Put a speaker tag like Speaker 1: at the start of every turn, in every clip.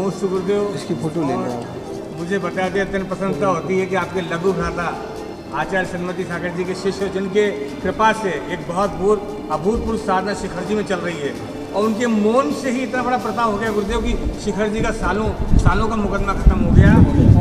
Speaker 1: नमोस्तु गुरुदेव।
Speaker 2: इसकी फोटो ले लो।
Speaker 1: मुझे बताया दिया अत्यंत प्रसन्नता होती है कि आपके लघु भ्राता आचार्य सन्मति सागर जी के शिष्य जिनके कृपा से एक बहुत अभूतपूर्व साधना शिखर जी में चल रही है और उनके मौन से ही इतना बड़ा प्रताप हो गया गुरुदेव कि शिखर जी का सालों का मुकदमा खत्म हो गया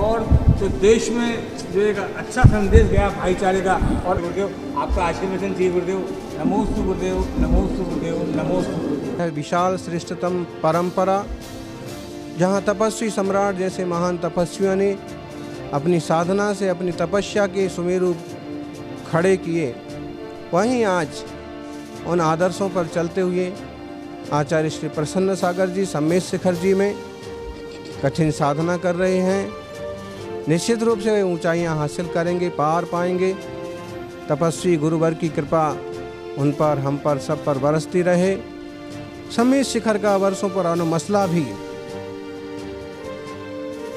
Speaker 1: और तो देश में जो एक अच्छा संदेश गया भाईचारे का। और गुरुदेव आपका आशीर्वचन चाहिए गुरुदेव। नमोस्तु गुरुदेव, नमोस्तु गुरुदेव, नमोस्तु गुरुदेव।
Speaker 2: विशाल श्रेष्ठतम परंपरा जहाँ तपस्वी सम्राट जैसे महान तपस्वियों ने अपनी साधना से अपनी तपस्या के सुमेरु खड़े किए, वहीं आज उन आदर्शों पर चलते हुए आचार्य श्री प्रसन्न सागर जी सम्मेद शिखर जी में कठिन साधना कर रहे हैं। निश्चित रूप से वे ऊंचाइयां हासिल करेंगे, पार पाएंगे। तपस्वी गुरुवर की कृपा उन पर, हम पर, सब पर बरसती रहे। सम्मेद शिखर का वर्षों पुराना मसला भी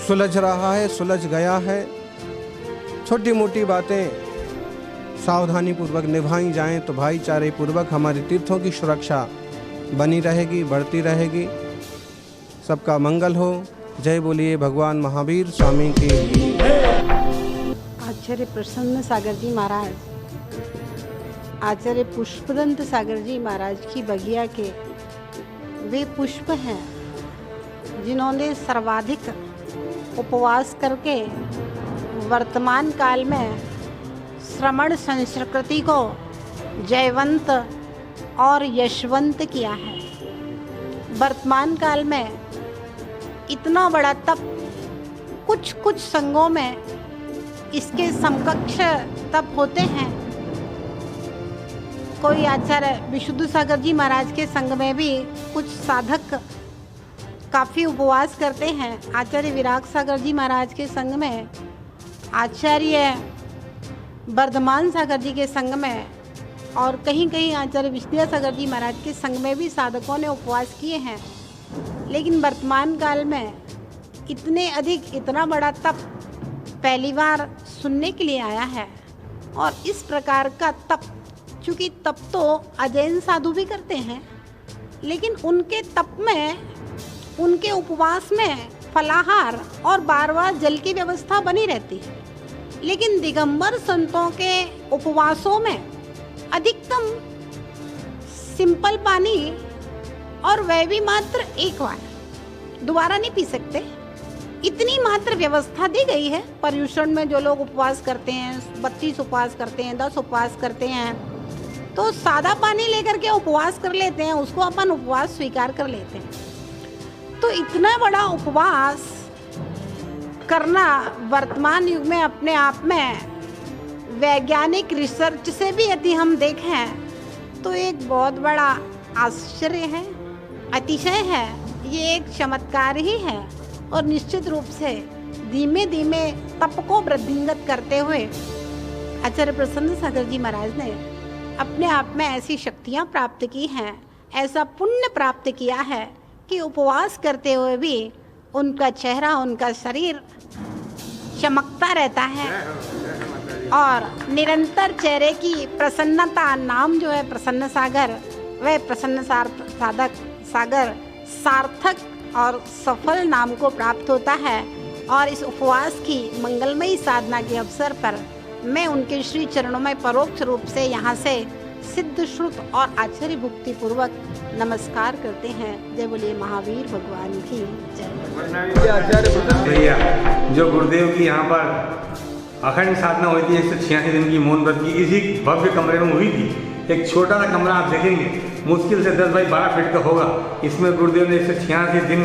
Speaker 2: सुलझ रहा है, सुलझ गया है। छोटी मोटी बातें सावधानी पूर्वक निभाई जाएं तो भाईचारे पूर्वक हमारे तीर्थों की सुरक्षा बनी रहेगी, बढ़ती रहेगी। सबका मंगल हो। जय बोलिए भगवान महावीर स्वामी की।
Speaker 3: आचार्य प्रसन्न सागर जी महाराज, आचार्य पुष्पदंत सागर जी महाराज की बगिया के वे पुष्प हैं जिन्होंने सर्वाधिक उपवास करके वर्तमान काल में श्रमण संस्कृति को जयवंत और यशवंत किया है। वर्तमान काल में इतना बड़ा तप कुछ संघों में इसके समकक्ष तप होते हैं। कोई आचार्य विशुद्ध सागर जी महाराज के संघ में भी कुछ साधक काफ़ी उपवास करते हैं। आचार्य विराग सागर जी महाराज के संघ में, आचार्य वर्धमान सागर जी के संघ में और कहीं आचार्य विद्या सागर जी महाराज के संघ में भी साधकों ने उपवास किए हैं। लेकिन वर्तमान काल में इतना बड़ा तप पहली बार सुनने के लिए आया है। और इस प्रकार का तप, चूँकि तप तो अजैन साधु भी करते हैं, लेकिन उनके तप में, उनके उपवास में फलाहार और बार जल की व्यवस्था बनी रहती है। लेकिन दिगंबर संतों के उपवासों में अधिकतम सिंपल पानी, और वह भी मात्र एक बार, दोबारा नहीं पी सकते। इतनी मात्र व्यवस्था दी गई है। पर्युषण में जो लोग उपवास करते हैं, 32 उपवास करते हैं, 10 उपवास करते हैं, तो सादा पानी लेकर के उपवास कर लेते हैं, उसको अपन उपवास स्वीकार कर लेते हैं। तो इतना बड़ा उपवास करना वर्तमान युग में अपने आप में वैज्ञानिक रिसर्च से भी यदि हम देखें तो एक बहुत बड़ा आश्चर्य है, अतिशय है। ये एक चमत्कार ही है। और निश्चित रूप से धीमे धीमे तप को वृद्धिंगत करते हुए आचार्य प्रसन्न सागर जी महाराज ने अपने आप में ऐसी शक्तियाँ प्राप्त की हैं, ऐसा पुण्य प्राप्त किया है कि उपवास करते हुए भी उनका चेहरा, उनका शरीर चमकता रहता है और निरंतर चेहरे की प्रसन्नता, नाम जो है प्रसन्न सागर, वह प्रसन्न सागर सार्थक और सफल नाम को प्राप्त होता है। और इस उपवास की मंगलमयी साधना के अवसर पर मैं उनके श्री चरणों में परोक्ष रूप से यहाँ से सिद्ध श्रुत और आचार्य भक्ति पूर्वक नमस्कार करते हैं। जय बोलिए महावीर भगवान की जय।
Speaker 1: भैया जो गुरुदेव की यहाँ पर अखंड साधना हुई थी 186 दिन की मौन व्रत की, इसी भव्य कमरे में हुई थी। एक छोटा सा कमरा आप देखेंगे, मुश्किल से 10 बाई 12 फीट का होगा। इसमें गुरुदेव ने 186 दिन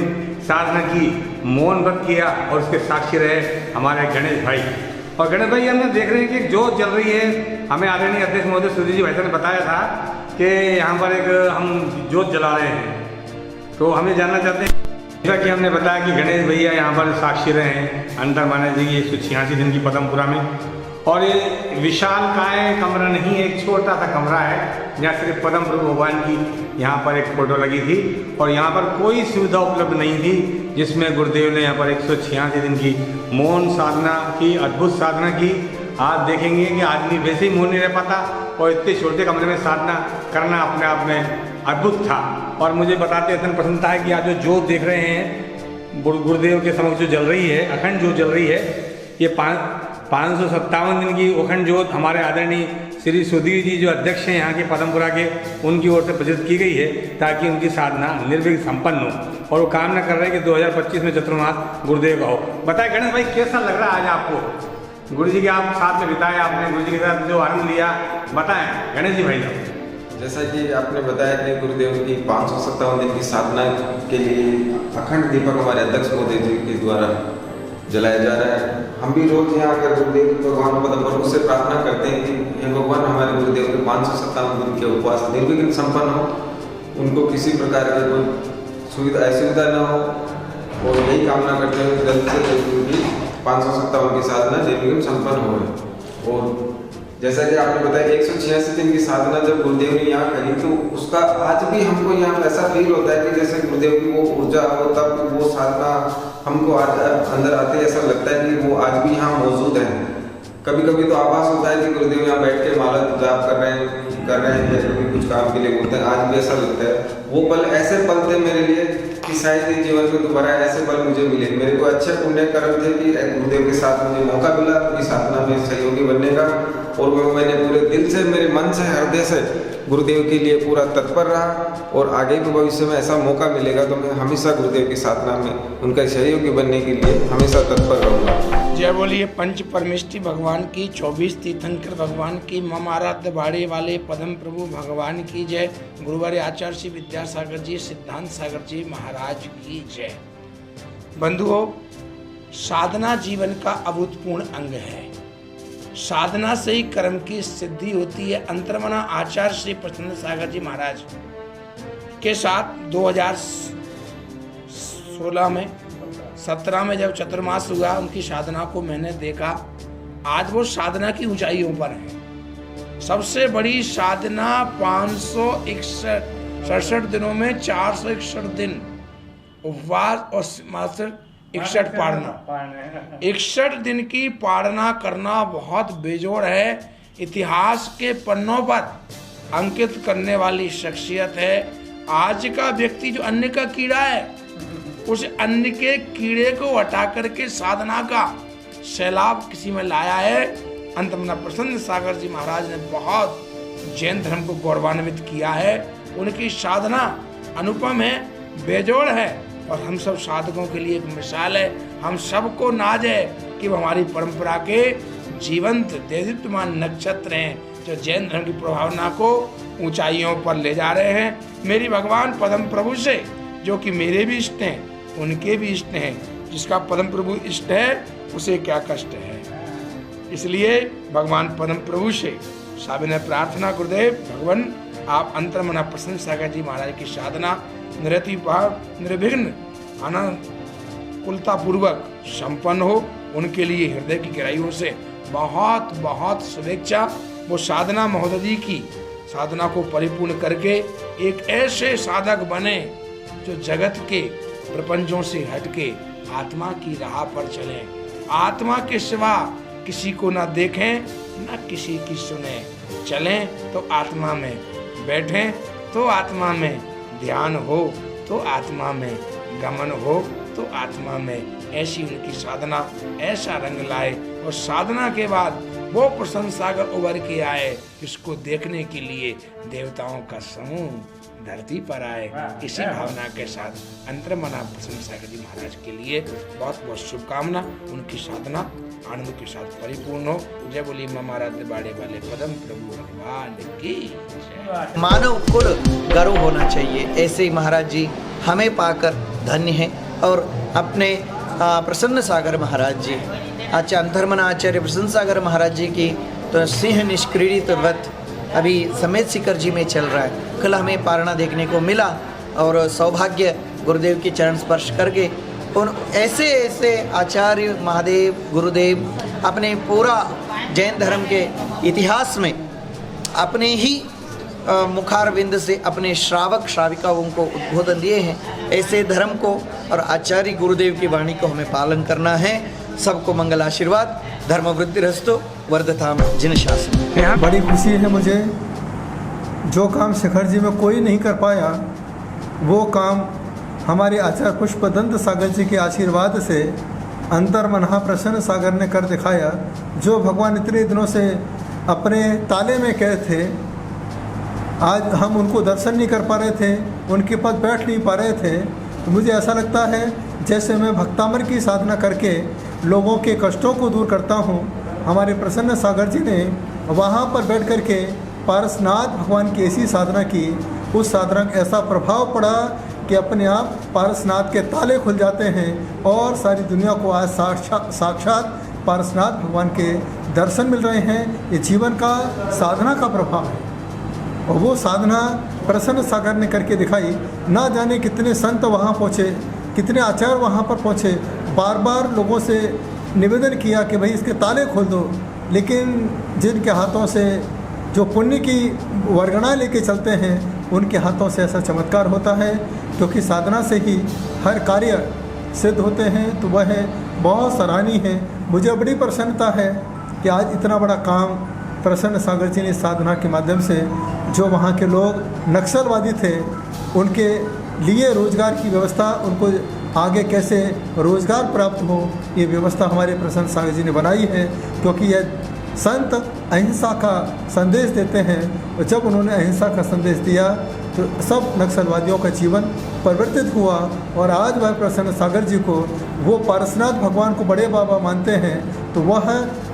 Speaker 1: साधना की, मौन व्रत किया और उसके साक्षी रहे हमारे गणेश भाई। और गणेश भाई हमने देख रहे हैं कि जोत जल रही है। हमें आदरणीय अध्यक्ष महोदय सूर्य जी भाई साहब ने बताया था कि यहाँ पर एक हम जोत जला रहे हैं, तो हमें जानना चाहते हैं। जैसा कि हमने बताया कि गणेश भैया यहाँ पर साक्षी रहे हैं अंतर माने जी की 186 दिन की पदमपुरा में। और ये विशाल काय कमरा नहीं है, एक छोटा सा कमरा है जहाँ सिर्फ पद्म प्रभु भगवान की यहाँ पर एक फ़ोटो लगी थी और यहाँ पर कोई सुविधा उपलब्ध नहीं थी, जिसमें गुरुदेव ने यहाँ पर 186 दिन की मौन साधना की, अद्भुत साधना की। आप देखेंगे कि आदमी वैसे ही मौन नहीं रह पाता और इतने छोटे कमरे में साधना करना अपने आप में अद्भुत था। और मुझे बताते अत्यंत प्रसन्नता है कि आज जो जोत देख रहे हैं गुरुदेव के समक्ष जो जल रही है, अखंड ज्योत जल रही है, ये 557 दिन की अखंड ज्योत हमारे आदरणीय श्री सुधीर जी जो अध्यक्ष हैं यहाँ के पदमपुरा के, उनकी ओर से प्रज्वलित की गई है ताकि उनकी साधना निर्विघ्न संपन्न हो। और वो कामना कर रहे हैं कि 2025 में चतुर्मास गुरुदेव का हो। बताए गणेश भाई, कैसा लग रहा है आज आपको? गुरु जी के आप साथ में बिताए, आपने गुरु जी के साथ जो आनंद लिया, बताएं गणेश जी भाई।
Speaker 4: जैसा कि आपने बताया कि गुरुदेव की 557 दिन की साधना के लिए अखंड दीपक हमारे अध्यक्ष महोदय जी के द्वारा जलाया जा रहा है। हम भी रोज यहाँ आकर गुरुदेव भगवान पदम से प्रार्थना करते हैं कि हे भगवान, हमारे गुरुदेव के 557 दिन के उपवास निर्विघ्न संपन्न हो, उनको किसी प्रकार की कोई असुविधा न हो, और यही कामना करते हैं कि जल्द से जल्द उनकी 557 की साधना निर्विघ्न संपन्न हो। और जैसा कि आपने बताया 186 दिन की साधना जब गुरुदेव ने यहाँ करी, तो उसका आज भी हमको यहाँ ऐसा फील होता है कि जैसे गुरुदेव की वो ऊर्जा हो, तब वो साधना हमको आज अंदर आते ऐसा लगता है कि वो आज भी यहाँ मौजूद है। कभी कभी तो आभास होता है कि गुरुदेव यहाँ बैठ के माला जाप कर रहे हैं या कभी कुछ काम के लिए बोलते हैं, आज भी ऐसा लगता है। वो पल ऐसे पल थे मेरे लिए कि शायद ये जीवन में दोबारा ऐसे पल मुझे मिले। मेरे को अच्छे पुण्य कर्म थे कि गुरुदेव के साथ मुझे मौका मिला इस साधना में सहयोगी बनने का, और वो मैंने पूरे दिल से, मेरे मन से, हृदय से गुरुदेव के लिए पूरा तत्पर रहा। और आगे भी भविष्य में ऐसा मौका मिलेगा तो मैं हमेशा गुरुदेव की साधना में उनका सहयोगी बनने के लिए हमेशा तत्पर रहूँगा।
Speaker 5: जय बोलिए पंच परमेष्टि भगवान की, 24 तीर्थंकर भगवान की, मम आराध्य बाड़े वाले पदम प्रभु भगवान की जय। गुरुवार आचार्य श्री विद्यासागर जी, सिद्धांत सागर जी महाराज की जय। बंधुओं, साधना जीवन का अभूतपूर्ण अंग है। साधना से ही कर्म की सिद्धि होती है। अंतर्मना आचार्य श्री प्रसन्न सागर जी महाराज के साथ 2017 में जब चतुर्मास हुआ, उनकी साधना को मैंने देखा। आज वो साधना की ऊंचाइयों पर है। सबसे बड़ी साधना 567 दिनों में 461 दिन उपवास और मात्र 61 पाड़ना, 61 दिन की पाड़ना करना बहुत बेजोड़ है। इतिहास के पन्नों पर अंकित करने वाली शख्सियत है। आज का व्यक्ति जो अन्न का कीड़ा है, उस अन्न के कीड़े को हटा करके साधना का सैलाब किसी में लाया है। अंतमना प्रसन्न सागर जी महाराज ने बहुत जैन धर्म को गौरवान्वित किया है। उनकी साधना अनुपम है, बेजोड़ है, और हम सब साधकों के लिए एक मिसाल है। हम सबको नाज है कि वो हमारी परंपरा के जीवंत देदीप्यमान नक्षत्र हैं, जो जैन धर्म की प्रभावना को ऊंचाइयों पर ले जा रहे हैं। मेरी भगवान पदम प्रभु से, जो कि मेरे भी इष्ट हैं, उनके भी इष्ट हैं। जिसका पदम प्रभु इष्ट है, उसे क्या कष्ट है। इसलिए भगवान पदम प्रभु से साबिने प्रार्थना, गुरुदेव भगवान आप अंतर्मना प्रसन्न सागर जी महाराज की साधना निर्विघ्न अनुकूलता पूर्वक संपन्न हो। उनके लिए हृदय की गहराइयों से बहुत बहुत शुभेच्छा। वो साधना महोदय जी की साधना को परिपूर्ण करके एक ऐसे साधक बने जो जगत के प्रपंचों से हटके आत्मा की राह पर चलें, आत्मा के सिवा किसी को ना देखें ना किसी की सुने। चलें तो आत्मा में, बैठें तो आत्मा में, ध्यान हो तो आत्मा में, गमन हो तो आत्मा में। ऐसी उनकी साधना ऐसा रंग लाए, और साधना के बाद वो प्रसन्न सागर उभर के आए, जिसको देखने के लिए देवताओं का समूह धरती पर आए। इसी भावना के साथ अंतर्मना प्रसन्न सागर जी महाराज के लिए बहुत बहुत शुभकामना। उनकी साधना आनंद के साथ परिपूर्ण हो। जय बोली मम आराध्य बाड़े वाले पदम प्रभु भगवान की जय।
Speaker 6: मानव कुल गर्व होना चाहिए। ऐसे ही महाराज जी हमें पाकर धन्य हैं। और अपने प्रसन्न सागर महाराज जी, आचार्य अंतर्मना आचार्य प्रसन्न सागर महाराज जी की तो सिंह निष्क्रीडित व्रत अभी समेत शिखर जी में चल रहा है। कल हमें पारणा देखने को मिला, और सौभाग्य गुरुदेव के चरण स्पर्श करके उन ऐसे ऐसे आचार्य महादेव गुरुदेव अपने पूरा जैन धर्म के इतिहास में अपने ही मुखारविंद से अपने श्रावक श्राविकाओं को उद्बोधन दिए हैं। ऐसे धर्म को और आचार्य गुरुदेव की वाणी को हमें पालन करना है। सबको मंगल आशीर्वाद। धर्म वृद्धि रस्तो वर्धताम जिन शासन।
Speaker 7: बड़ी खुशी है मुझे, जो काम शिखर जी में कोई नहीं कर पाया वो काम हमारे आचार्य पुष्पदंत सागर जी के आशीर्वाद से अंतर मनहा प्रसन्न सागर ने कर दिखाया। जो भगवान इतने दिनों से अपने ताले में कैद थे, आज हम उनको दर्शन नहीं कर पा रहे थे, उनके पास बैठ नहीं पा रहे थे। तो मुझे ऐसा लगता है जैसे मैं भक्तामर की साधना करके लोगों के कष्टों को दूर करता हूँ, हमारे प्रसन्न सागर जी ने वहाँ पर बैठ कर के पारसनाथ भगवान की ऐसी साधना की, उस साधना का ऐसा प्रभाव पड़ा कि अपने आप पारसनाथ के ताले खुल जाते हैं और सारी दुनिया को आज साक्षात पारसनाथ भगवान के दर्शन मिल रहे हैं। ये जीवन का साधना का प्रभाव है और वो साधना प्रसन्न सागर ने करके दिखाई। ना जाने कितने संत वहाँ पहुँचे, कितने आचार्य वहाँ पर पहुँचे, बार बार लोगों से निवेदन किया कि भाई इसके ताले खोल दो, लेकिन जिनके हाथों से जो पुण्य की वर्गणा लेके चलते हैं उनके हाथों से ऐसा चमत्कार होता है, क्योंकि साधना से ही हर कार्य सिद्ध होते हैं। तो वह बहुत सराहनीय है। मुझे बड़ी प्रसन्नता है कि आज इतना बड़ा काम प्रसन्न सागर जी ने साधना के माध्यम से, जो वहाँ के लोग नक्सलवादी थे उनके लिए रोज़गार की व्यवस्था, उनको आगे कैसे रोज़गार प्राप्त हो, ये व्यवस्था हमारे प्रसन्न सागर जी ने बनाई है। क्योंकि यह संत अहिंसा का संदेश देते हैं और जब उन्होंने अहिंसा का संदेश दिया तो सब नक्सलवादियों का जीवन परिवर्तित हुआ। और आज वह प्रसन्न सागर जी को वो पारसनाथ भगवान को बड़े बाबा मानते हैं, तो वह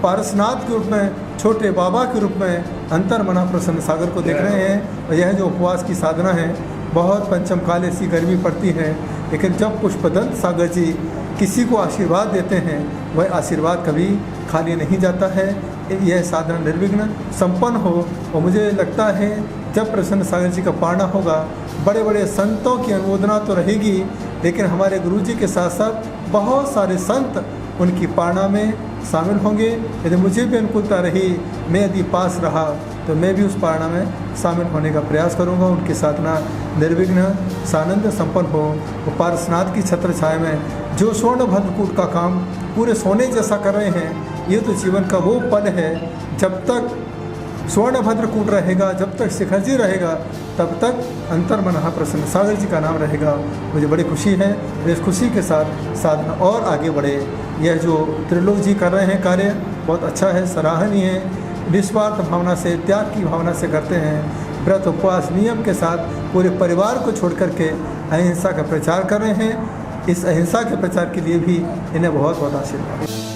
Speaker 7: पारसनाथ के रूप में, छोटे बाबा के रूप में अंतर मना प्रसन्न सागर को देख रहे हैं। और यह जो उपवास की साधना है, बहुत पंचम काल ऐसी गर्मी पड़ती है, लेकिन जब पुष्पदंत सागर जी किसी को आशीर्वाद देते हैं, वह आशीर्वाद कभी खाली नहीं जाता है। यह साधना निर्विघ्न संपन्न हो। और मुझे लगता है जब प्रसन्न सागर जी का पारना होगा, बड़े बड़े संतों की अनुमोदना तो रहेगी, लेकिन हमारे गुरु जी के साथ साथ बहुत सारे संत उनकी पारना में शामिल होंगे। यदि मुझे भी अनुकूलता रही, मैं यदि पास रहा, तो मैं भी उस पारना में शामिल होने का प्रयास करूंगा। उनकी साधना निर्विघ्न सानंद संपन्न हो। वो पारसनाथ की छत्र छाया में जो स्वर्ण भद्रकूट का काम पूरे सोने जैसा कर रहे हैं, ये तो जीवन का वो पल है। जब तक स्वर्ण भद्रकूट रहेगा, जब तक शिखर जी रहेगा, तब तक अंतर मनहा प्रसन्न सागर जी का नाम रहेगा। मुझे बड़ी खुशी है। इस खुशी के साथ साधना और आगे बढ़े। यह जो त्रिलोक जी कर रहे हैं कार्य बहुत अच्छा है, सराहनीय है। निस्वार्थ भावना से, त्याग की भावना से करते हैं। व्रत उपवास नियम के साथ पूरे परिवार को छोड़ करके अहिंसा का प्रचार कर रहे हैं। इस अहिंसा के प्रचार के लिए भी इन्हें बहुत बहुत आशीर्वाद।